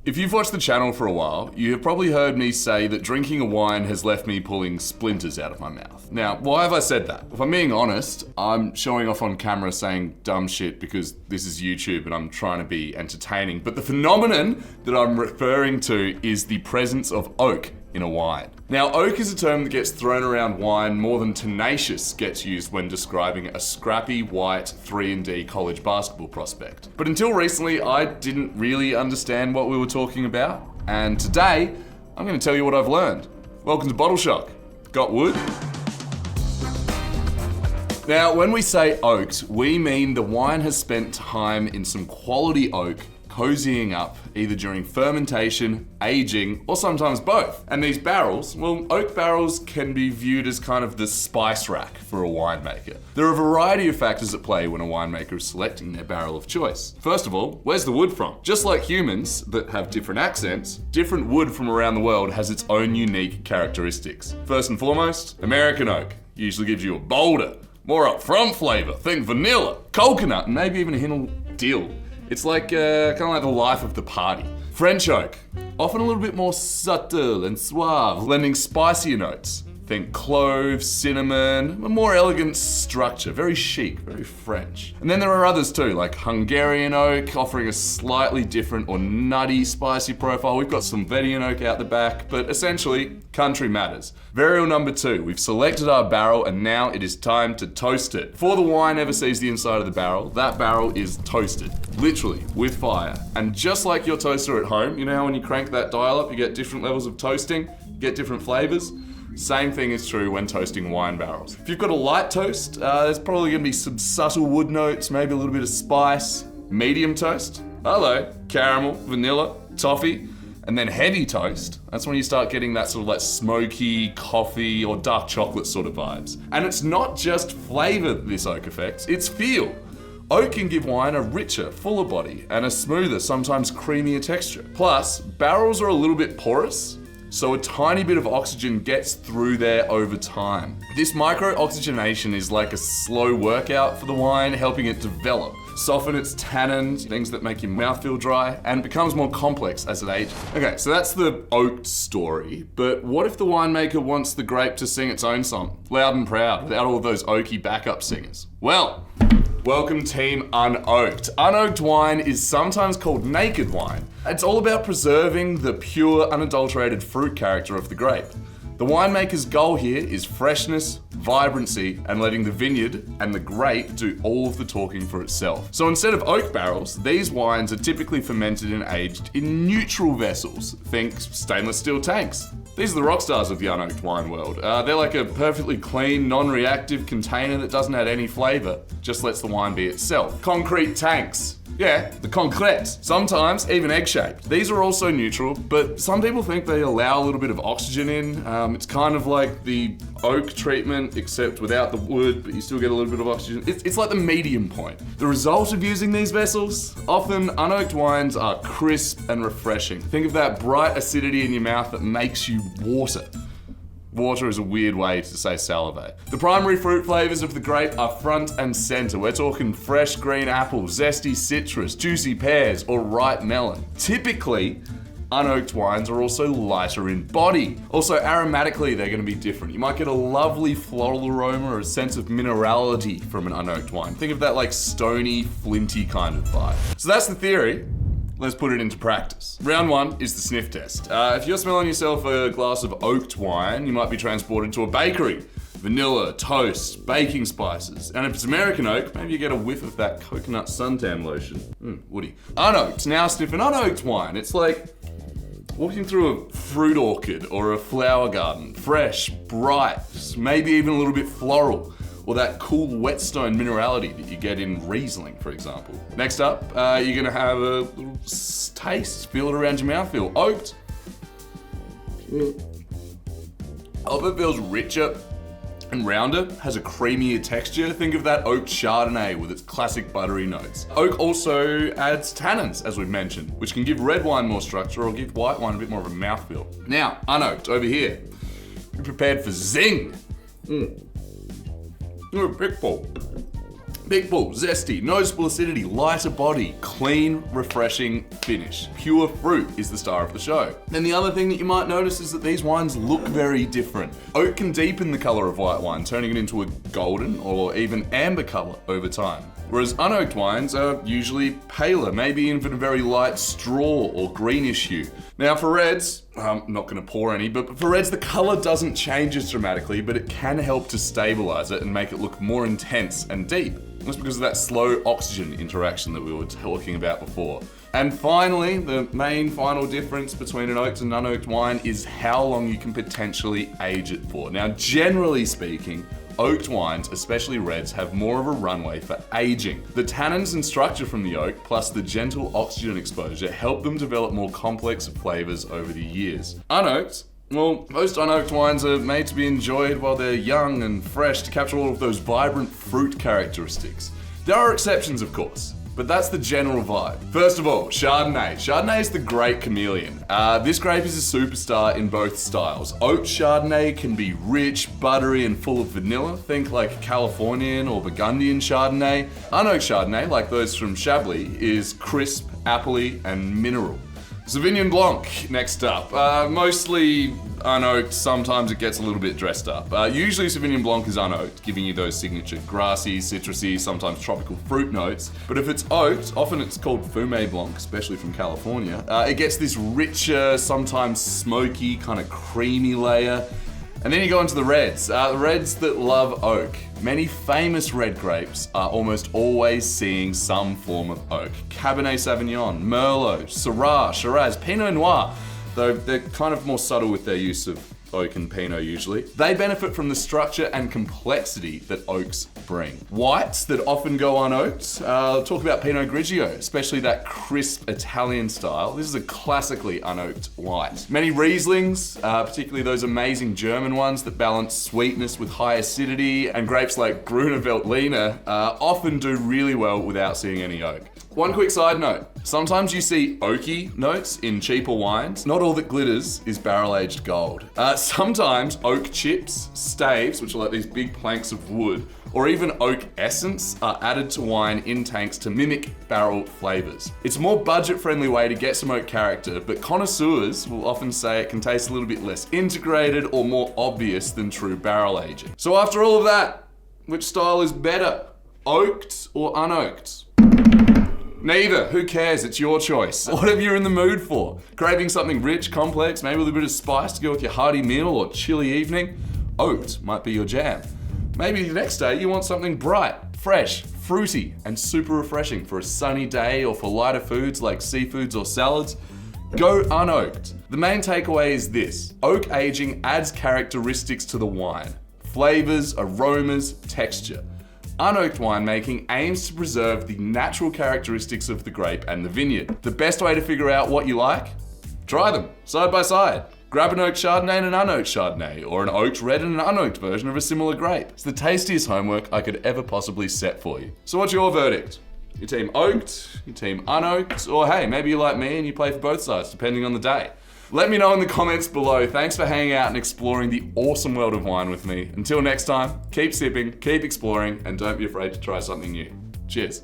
If you've watched the channel for a while, you have probably heard me say that drinking a wine has left me pulling splinters out of my mouth. Now, why have I said that? If I'm being honest, I'm showing off on camera saying dumb shit because this is YouTube and I'm trying to be entertaining. But the phenomenon that I'm referring to is the presence of oak in a wine. Now, oak is a term that gets thrown around wine more than tenacious gets used when describing a scrappy, white 3&D college basketball prospect. But until recently, I didn't really understand what we were talking about. And today, I'm gonna tell you what I've learned. Welcome to Bottle Shock. Got wood? Now, when we say oaked, we mean the wine has spent time in some quality oak, cozying up either during fermentation, aging, or sometimes both. And these barrels, well, oak barrels can be viewed as kind of the spice rack for a winemaker. There are a variety of factors at play when a winemaker is selecting their barrel of choice. First of all, where's the wood from? Just like humans that have different accents, different wood from around the world has its own unique characteristics. First and foremost, American oak usually gives you a bolder, more upfront flavor. Think vanilla, coconut, and maybe even a hint of dill. It's like kind of like the life of the party. French oak, often a little bit more subtle and suave, lending spicier notes. Think clove, cinnamon, a more elegant structure, very chic, very French. And then there are others too, like Hungarian oak, offering a slightly different or nutty, spicy profile. We've got some Vineyard oak out the back, but essentially, country matters. Variable number 2, we've selected our barrel and now it is time to toast it. Before the wine ever sees the inside of the barrel, that barrel is toasted, literally, with fire. And just like your toaster at home, you know how when you crank that dial up, you get different levels of toasting, you get different flavors? Same thing is true when toasting wine barrels. If you've got a light toast, there's probably gonna be some subtle wood notes, maybe a little bit of spice. Medium toast, hello, caramel, vanilla, toffee. And then heavy toast, that's when you start getting that sort of like smoky, coffee, or dark chocolate sort of vibes. And it's not just flavor that this oak affects, it's feel. Oak can give wine a richer, fuller body and a smoother, sometimes creamier texture. Plus, barrels are a little bit porous, so a tiny bit of oxygen gets through there over time. This micro-oxygenation is like a slow workout for the wine, helping it develop, soften its tannins, things that make your mouth feel dry, and it becomes more complex as it ages. Okay, so that's the oaked story, but what if the winemaker wants the grape to sing its own song, loud and proud, without all of those oaky backup singers? Well, welcome team Unoaked. Unoaked wine is sometimes called naked wine. It's all about preserving the pure, unadulterated fruit character of the grape. The winemaker's goal here is freshness, vibrancy, and letting the vineyard and the grape do all of the talking for itself. So instead of oak barrels, these wines are typically fermented and aged in neutral vessels. Think stainless steel tanks. These are the rock stars of the unoaked wine world. They're like a perfectly clean, non-reactive container that doesn't add any flavor, just lets the wine be itself. Concrete tanks. Yeah, the concrete. Sometimes even egg-shaped. These are also neutral, but some people think they allow a little bit of oxygen in. It's kind of like the oak treatment, except without the wood, but you still get a little bit of oxygen. It's like the medium point. The result of using these vessels? Often, unoaked wines are crisp and refreshing. Think of that bright acidity in your mouth that makes you water. Water is a weird way to say salivate. The primary fruit flavors of the grape are front and center. We're talking fresh green apple, zesty citrus, juicy pears, or ripe melon. Typically, unoaked wines are also lighter in body. Also, aromatically, they're gonna be different. You might get a lovely floral aroma or a sense of minerality from an unoaked wine. Think of that like stony, flinty kind of vibe. So that's the theory. Let's put it into practice. Round 1 is the sniff test. If you're smelling yourself a glass of oaked wine, you might be transported to a bakery. Vanilla, toast, baking spices. And if it's American oak, maybe you get a whiff of that coconut suntan lotion. Woody. Unoaked, now sniff an unoaked wine. It's like walking through a fruit orchard or a flower garden. Fresh, bright, maybe even a little bit floral. Or that cool whetstone minerality that you get in Riesling, for example. Next up, you're gonna have a little taste, feel it around your mouthfeel. Oaked. Oh, it feels richer and rounder, has a creamier texture. Think of that oak Chardonnay with its classic buttery notes. Oak also adds tannins, as we've mentioned, which can give red wine more structure or give white wine a bit more of a mouthfeel. Now, unoaked, over here. Be prepared for zing. Pickle. Big pull, zesty, noticeable acidity, lighter body, clean, refreshing finish. Pure fruit is the star of the show. And the other thing that you might notice is that these wines look very different. Oak can deepen the color of white wine, turning it into a golden or even amber color over time. Whereas unoaked wines are usually paler, maybe even a very light straw or greenish hue. Now for reds, I'm not gonna pour any, but for reds the color doesn't change as dramatically, but it can help to stabilize it and make it look more intense and deep. That's because of that slow oxygen interaction that we were talking about before. And finally, the main final difference between an oaked and unoaked wine is how long you can potentially age it for. Now, generally speaking, oaked wines, especially reds, have more of a runway for aging. The tannins and structure from the oak, plus the gentle oxygen exposure, help them develop more complex flavors over the years. Unoaked, well, most unoaked wines are made to be enjoyed while they're young and fresh to capture all of those vibrant fruit characteristics. There are exceptions, of course, but that's the general vibe. First of all, Chardonnay. Chardonnay is the great chameleon. This grape is a superstar in both styles. Oaked Chardonnay can be rich, buttery, and full of vanilla. Think like Californian or Burgundian Chardonnay. Unoaked Chardonnay, like those from Chablis, is crisp, appley, and mineral. Sauvignon Blanc, next up. Mostly unoaked, sometimes it gets a little bit dressed up. Usually Sauvignon Blanc is unoaked, giving you those signature grassy, citrusy, sometimes tropical fruit notes. But if it's oaked, often it's called Fumé Blanc, especially from California, it gets this richer, sometimes smoky, kind of creamy layer. And then you go into the reds that love oak. Many famous red grapes are almost always seeing some form of oak. Cabernet Sauvignon, Merlot, Syrah, Shiraz, Pinot Noir, though they're kind of more subtle with their use of oak and Pinot usually. They benefit from the structure and complexity that oaks bring. Whites that often go unoaked, talk about Pinot Grigio, especially that crisp Italian style. This is a classically unoaked white. Many Rieslings, particularly those amazing German ones that balance sweetness with high acidity, and grapes like Gruner Veltliner often do really well without seeing any oak. One quick side note, sometimes you see oaky notes in cheaper wines. Not all that glitters is barrel-aged gold. Sometimes oak chips, staves, which are like these big planks of wood, or even oak essence are added to wine in tanks to mimic barrel flavors. It's a more budget-friendly way to get some oak character, but connoisseurs will often say it can taste a little bit less integrated or more obvious than true barrel aging. So after all of that, which style is better, oaked or unoaked? Neither, who cares, it's your choice. Whatever you're in the mood for. Craving something rich, complex, maybe with a bit of spice to go with your hearty meal or chilly evening? Oaked might be your jam. Maybe the next day you want something bright, fresh, fruity, and super refreshing for a sunny day or for lighter foods like seafoods or salads. Go unoaked. The main takeaway is this: oak aging adds characteristics to the wine. Flavors, aromas, texture. Unoaked winemaking aims to preserve the natural characteristics of the grape and the vineyard. The best way to figure out what you like? Try them, side by side. Grab an oaked Chardonnay and an unoaked Chardonnay, or an oaked red and an unoaked version of a similar grape. It's the tastiest homework I could ever possibly set for you. So what's your verdict? Your team oaked, your team unoaked, or hey, maybe you're like me and you play for both sides, depending on the day. Let me know in the comments below. Thanks for hanging out and exploring the awesome world of wine with me. Until next time, keep sipping, keep exploring, and don't be afraid to try something new. Cheers.